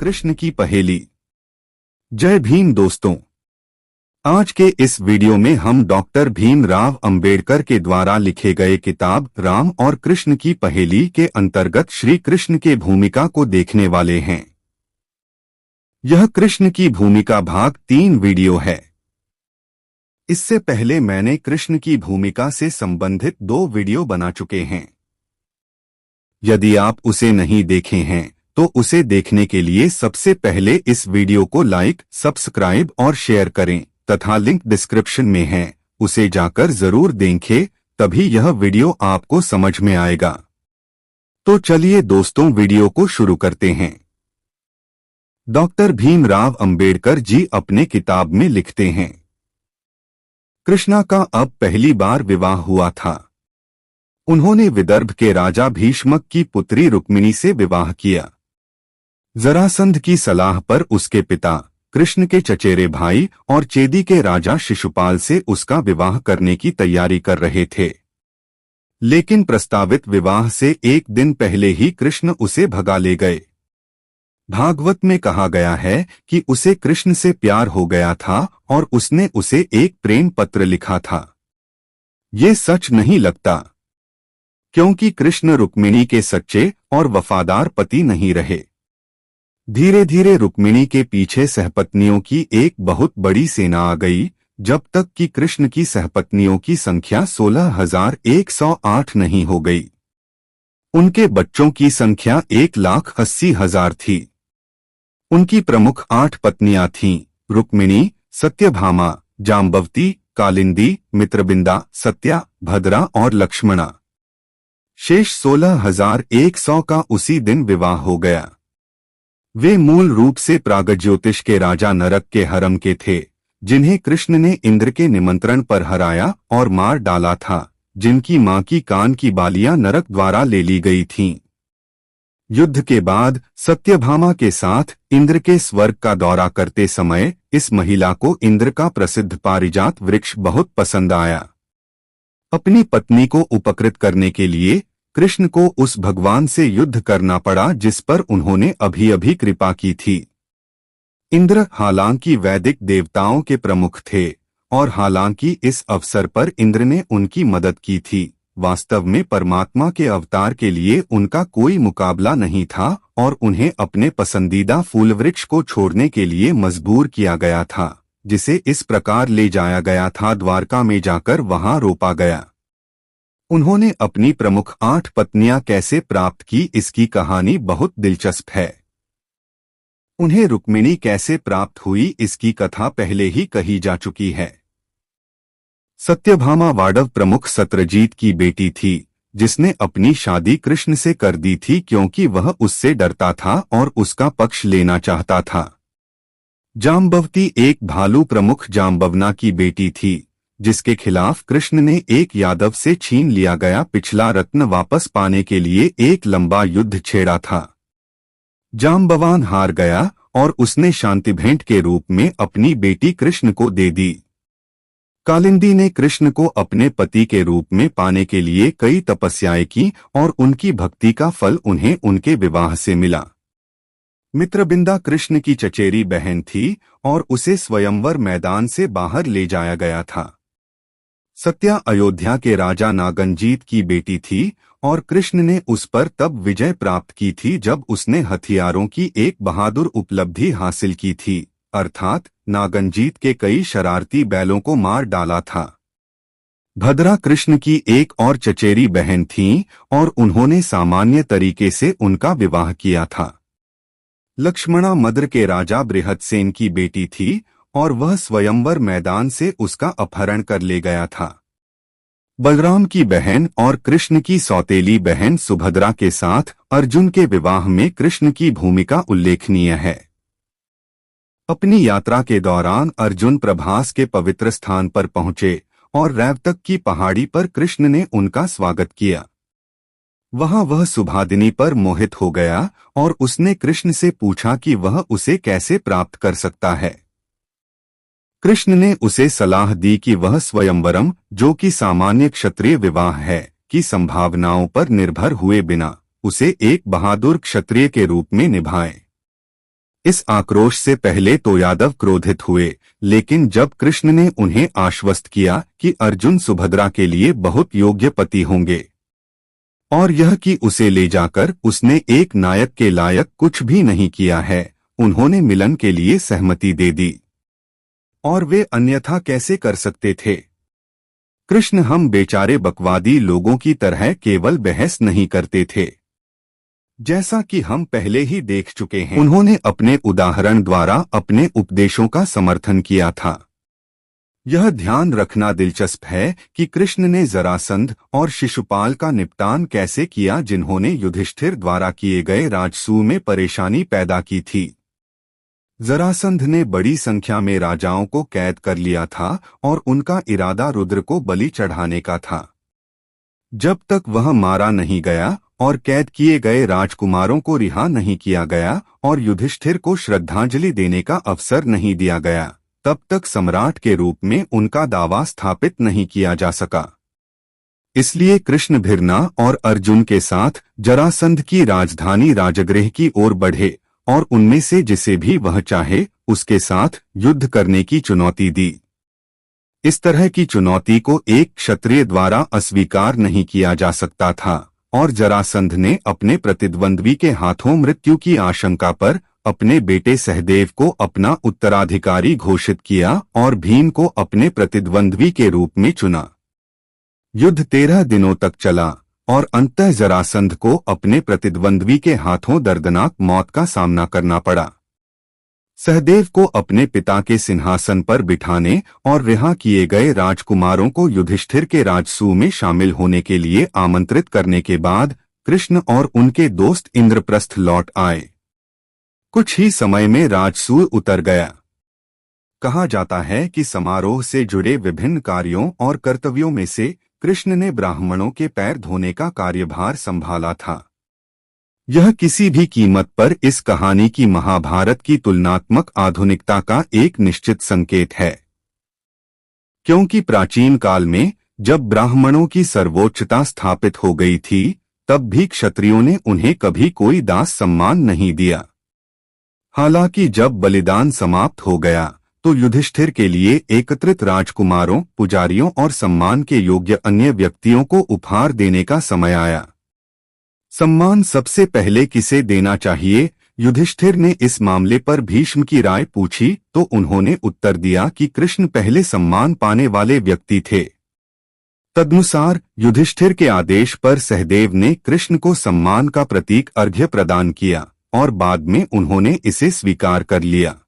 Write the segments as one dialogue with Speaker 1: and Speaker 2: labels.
Speaker 1: कृष्ण की पहेली। जय भीम दोस्तों, आज के इस वीडियो में हम डॉक्टर भीमराव अंबेडकर के द्वारा लिखे गए किताब राम और कृष्ण की पहेली के अंतर्गत श्री कृष्ण के भूमिका को देखने वाले हैं। यह कृष्ण की भूमिका भाग 3 वीडियो है। इससे पहले मैंने कृष्ण की भूमिका से संबंधित 2 वीडियो बना चुके हैं। यदि आप उसे नहीं देखे हैं तो उसे देखने के लिए सबसे पहले इस वीडियो को लाइक, सब्सक्राइब और शेयर करें तथा लिंक डिस्क्रिप्शन में है, उसे जाकर जरूर देखें, तभी यह वीडियो आपको समझ में आएगा। तो चलिए दोस्तों, वीडियो को शुरू करते हैं। डॉक्टर भीमराव अंबेडकर जी अपने किताब में लिखते हैं, कृष्णा का अब पहली बार विवाह हुआ था। उन्होंने विदर्भ के राजा भीष्मक की पुत्री रुक्मिणी से विवाह किया। जरासंध की सलाह पर उसके पिता कृष्ण के चचेरे भाई और चेदी के राजा शिशुपाल से उसका विवाह करने की तैयारी कर रहे थे, लेकिन प्रस्तावित विवाह से एक दिन पहले ही कृष्ण उसे भगा ले गए। भागवत में कहा गया है कि उसे कृष्ण से प्यार हो गया था और उसने उसे एक प्रेम पत्र लिखा था। ये सच नहीं लगता, क्योंकि कृष्ण रुक्मिणी के सच्चे और वफादार पति नहीं रहे। धीरे धीरे रुक्मिणी के पीछे सहपत्नियों की एक बहुत बड़ी सेना आ गई, जब तक कि कृष्ण की सहपत्नियों की संख्या 16,108 नहीं हो गई। उनके बच्चों की संख्या 1,80,000 थी। उनकी प्रमुख 8 पत्नियां थीं, रुक्मिणी, सत्यभामा, जाम्बवती, कालिंदी, मित्रबिंदा, सत्या, भद्रा और लक्ष्मणा। शेष 16,100 का उसी दिन विवाह हो गया। वे मूल रूप से प्रागज्योतिष के राजा नरक के हरम के थे, जिन्हें कृष्ण ने इंद्र के निमंत्रण पर हराया और मार डाला था, जिनकी मां की कान की बालियां नरक द्वारा ले ली गई थीं। युद्ध के बाद सत्यभामा के साथ इंद्र के स्वर्ग का दौरा करते समय इस महिला को इंद्र का प्रसिद्ध पारिजात वृक्ष बहुत पसंद आया। अपनी पत्नी को उपकृत करने के लिए कृष्ण को उस भगवान से युद्ध करना पड़ा जिस पर उन्होंने अभी अभी कृपा की थी। इंद्र हालांकि वैदिक देवताओं के प्रमुख थे और हालांकि इस अवसर पर इंद्र ने उनकी मदद की थी, वास्तव में परमात्मा के अवतार के लिए उनका कोई मुकाबला नहीं था और उन्हें अपने पसंदीदा फूल वृक्ष को छोड़ने के लिए मजबूर किया गया था, जिसे इस प्रकार ले जाया गया था द्वारका में जाकर वहां रोपा गया। उन्होंने अपनी प्रमुख 8 पत्नियां कैसे प्राप्त की, इसकी कहानी बहुत दिलचस्प है। उन्हें रुक्मिणी कैसे प्राप्त हुई, इसकी कथा पहले ही कही जा चुकी है। सत्यभामा वाडव प्रमुख सत्रजीत की बेटी थी, जिसने अपनी शादी कृष्ण से कर दी थी क्योंकि वह उससे डरता था और उसका पक्ष लेना चाहता था। जाम्बवती एक भालू प्रमुख जाम्बवना की बेटी थी, जिसके खिलाफ कृष्ण ने एक यादव से छीन लिया गया पिछला रत्न वापस पाने के लिए एक लंबा युद्ध छेड़ा था। जाम्बवान हार गया और उसने शांति भेंट के रूप में अपनी बेटी कृष्ण को दे दी। कालिंदी ने कृष्ण को अपने पति के रूप में पाने के लिए कई तपस्याएं की और उनकी भक्ति का फल उन्हें उनके विवाह से मिला। मित्रबिंदा कृष्ण की चचेरी बहन थी और उसे स्वयंवर मैदान से बाहर ले जाया गया था। सत्या अयोध्या के राजा नागनजीत की बेटी थी और कृष्ण ने उस पर तब विजय प्राप्त की थी जब उसने हथियारों की एक बहादुर उपलब्धि हासिल की थी, अर्थात नागनजीत के कई शरारती बैलों को मार डाला था। भद्रा कृष्ण की एक और चचेरी बहन थीं और उन्होंने सामान्य तरीके से उनका विवाह किया था। लक्ष्मणा मद्र के राजा बृहदसेन की बेटी थी और वह स्वयंवर मैदान से उसका अपहरण कर ले गया था। बलराम की बहन और कृष्ण की सौतेली बहन सुभद्रा के साथ अर्जुन के विवाह में कृष्ण की भूमिका उल्लेखनीय है। अपनी यात्रा के दौरान अर्जुन प्रभास के पवित्र स्थान पर पहुंचे और रैवतक की पहाड़ी पर कृष्ण ने उनका स्वागत किया। वहां वह सुभादिनी पर मोहित हो गया और उसने कृष्ण से पूछा कि वह उसे कैसे प्राप्त कर सकता है। कृष्ण ने उसे सलाह दी कि वह स्वयंवरम, जो कि सामान्य क्षत्रिय विवाह है, की संभावनाओं पर निर्भर हुए बिना उसे एक बहादुर क्षत्रिय के रूप में निभाए। इस आक्रोश से पहले तो यादव क्रोधित हुए, लेकिन जब कृष्ण ने उन्हें आश्वस्त किया कि अर्जुन सुभद्रा के लिए बहुत योग्य पति होंगे और यह कि उसे ले जाकर उसने एक नायक के लायक कुछ भी नहीं किया है, उन्होंने मिलन के लिए सहमति दे दी। और वे अन्यथा कैसे कर सकते थे? कृष्ण हम बेचारे बकवादी लोगों की तरह केवल बहस नहीं करते थे। जैसा कि हम पहले ही देख चुके हैं, उन्होंने अपने उदाहरण द्वारा अपने उपदेशों का समर्थन किया था। यह ध्यान रखना दिलचस्प है कि कृष्ण ने जरासंध और शिशुपाल का निपटान कैसे किया, जिन्होंने युधिष्ठिर द्वारा किए गए राजसूय में परेशानी पैदा की थी। जरासंध ने बड़ी संख्या में राजाओं को कैद कर लिया था और उनका इरादा रुद्र को बलि चढ़ाने का था। जब तक वह मारा नहीं गया और कैद किए गए राजकुमारों को रिहा नहीं किया गया और युधिष्ठिर को श्रद्धांजलि देने का अवसर नहीं दिया गया, तब तक सम्राट के रूप में उनका दावा स्थापित नहीं किया जा सका। इसलिए कृष्ण भिरना और अर्जुन के साथ जरासंध की राजधानी राजगृह की ओर बढ़े और उनमें से जिसे भी वह चाहे उसके साथ युद्ध करने की चुनौती दी। इस तरह की चुनौती को एक क्षत्रिय द्वारा अस्वीकार नहीं किया जा सकता था और जरासंध ने अपने प्रतिद्वंद्वी के हाथों मृत्यु की आशंका पर अपने बेटे सहदेव को अपना उत्तराधिकारी घोषित किया और भीम को अपने प्रतिद्वंद्वी के रूप में चुना। युद्ध 13 दिनों तक चला और अंततः जरासंध को अपने प्रतिद्वंद्वी के हाथों दर्दनाक मौत का सामना करना पड़ा। सहदेव को अपने पिता के सिंहासन पर बिठाने और रिहा किए गए राजकुमारों को युधिष्ठिर के राजसूय में शामिल होने के लिए आमंत्रित करने के बाद कृष्ण और उनके दोस्त इंद्रप्रस्थ लौट आए। कुछ ही समय में राजसूय उतर गया। कहा जाता है कि समारोह से जुड़े विभिन्न कार्यों और कर्तव्यों में से कृष्ण ने ब्राह्मणों के पैर धोने का कार्यभार संभाला था। यह किसी भी कीमत पर इस कहानी की महाभारत की तुलनात्मक आधुनिकता का एक निश्चित संकेत है, क्योंकि प्राचीन काल में जब ब्राह्मणों की सर्वोच्चता स्थापित हो गई थी, तब भी क्षत्रियों ने उन्हें कभी कोई दास सम्मान नहीं दिया। हालांकि जब बलिदान समाप्त हो गया तो युधिष्ठिर के लिए एकत्रित राजकुमारों, पुजारियों और सम्मान के योग्य अन्य व्यक्तियों को उपहार देने का समय आया। सम्मान सबसे पहले किसे देना चाहिए? युधिष्ठिर ने इस मामले पर भीष्म की राय पूछी तो उन्होंने उत्तर दिया कि कृष्ण पहले सम्मान पाने वाले व्यक्ति थे। तदनुसार युधिष्ठिर के आदेश पर सहदेव ने कृष्ण को सम्मान का प्रतीक अर्घ्य प्रदान किया और बाद में उन्होंने इसे स्वीकार कर लिया।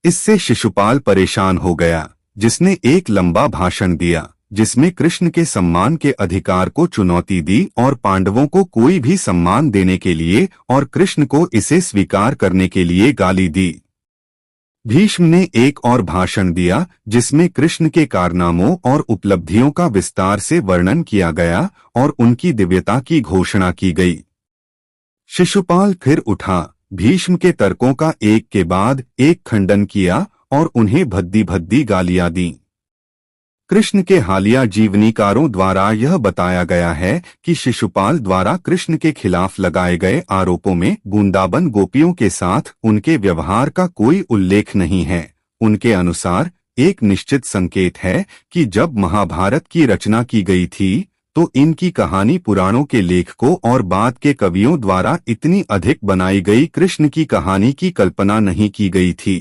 Speaker 1: इससे शिशुपाल परेशान हो गया, जिसने एक लंबा भाषण दिया जिसमें कृष्ण के सम्मान के अधिकार को चुनौती दी और पांडवों को कोई भी सम्मान देने के लिए और कृष्ण को इसे स्वीकार करने के लिए गाली दी। भीष्म ने एक और भाषण दिया जिसमें कृष्ण के कारनामों और उपलब्धियों का विस्तार से वर्णन किया गया और उनकी दिव्यता की घोषणा की गई। शिशुपाल फिर उठा, भीष्म के तर्कों का एक के बाद एक खंडन किया और उन्हें भद्दी भद्दी गालियां दी। कृष्ण के हालिया जीवनीकारों द्वारा यह बताया गया है कि शिशुपाल द्वारा कृष्ण के खिलाफ लगाए गए आरोपों में वृंदावन गोपियों के साथ उनके व्यवहार का कोई उल्लेख नहीं है। उनके अनुसार एक निश्चित संकेत है कि जब महाभारत की रचना की गई थी तो इनकी कहानी पुराणों के लेखकों और बाद के कवियों द्वारा इतनी अधिक बनाई गई कृष्ण की कहानी की कल्पना नहीं की गई थी।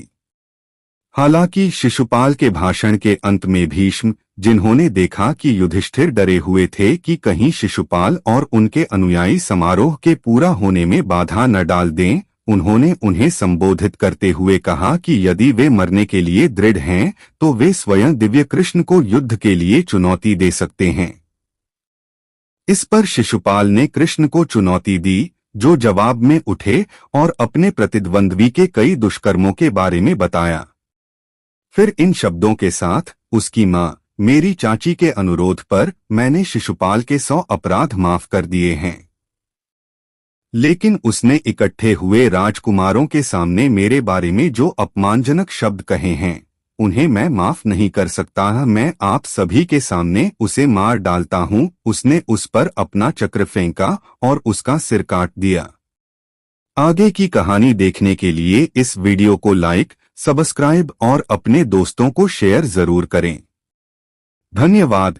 Speaker 1: हालांकि शिशुपाल के भाषण के अंत में भीष्म, जिन्होंने देखा कि युधिष्ठिर डरे हुए थे कि कहीं शिशुपाल और उनके अनुयायी समारोह के पूरा होने में बाधा न डाल दें, उन्होंने उन्हें संबोधित करते हुए कहा कि यदि वे मरने के लिए दृढ़ हैं तो वे स्वयं दिव्य कृष्ण को युद्ध के लिए चुनौती दे सकते हैं। इस पर शिशुपाल ने कृष्ण को चुनौती दी, जो जवाब में उठे और अपने प्रतिद्वंद्वी के कई दुष्कर्मों के बारे में बताया। फिर इन शब्दों के साथ, उसकी मां, मेरी चाची के अनुरोध पर मैंने शिशुपाल के 100 अपराध माफ कर दिए हैं, लेकिन उसने इकट्ठे हुए राजकुमारों के सामने मेरे बारे में जो अपमानजनक शब्द कहे हैं उन्हें मैं माफ नहीं कर सकता। मैं आप सभी के सामने उसे मार डालता हूँ। उसने उस पर अपना चक्र फेंका और उसका सिर काट दिया। आगे की कहानी देखने के लिए इस वीडियो को लाइक, सब्सक्राइब और अपने दोस्तों को शेयर जरूर करें। धन्यवाद।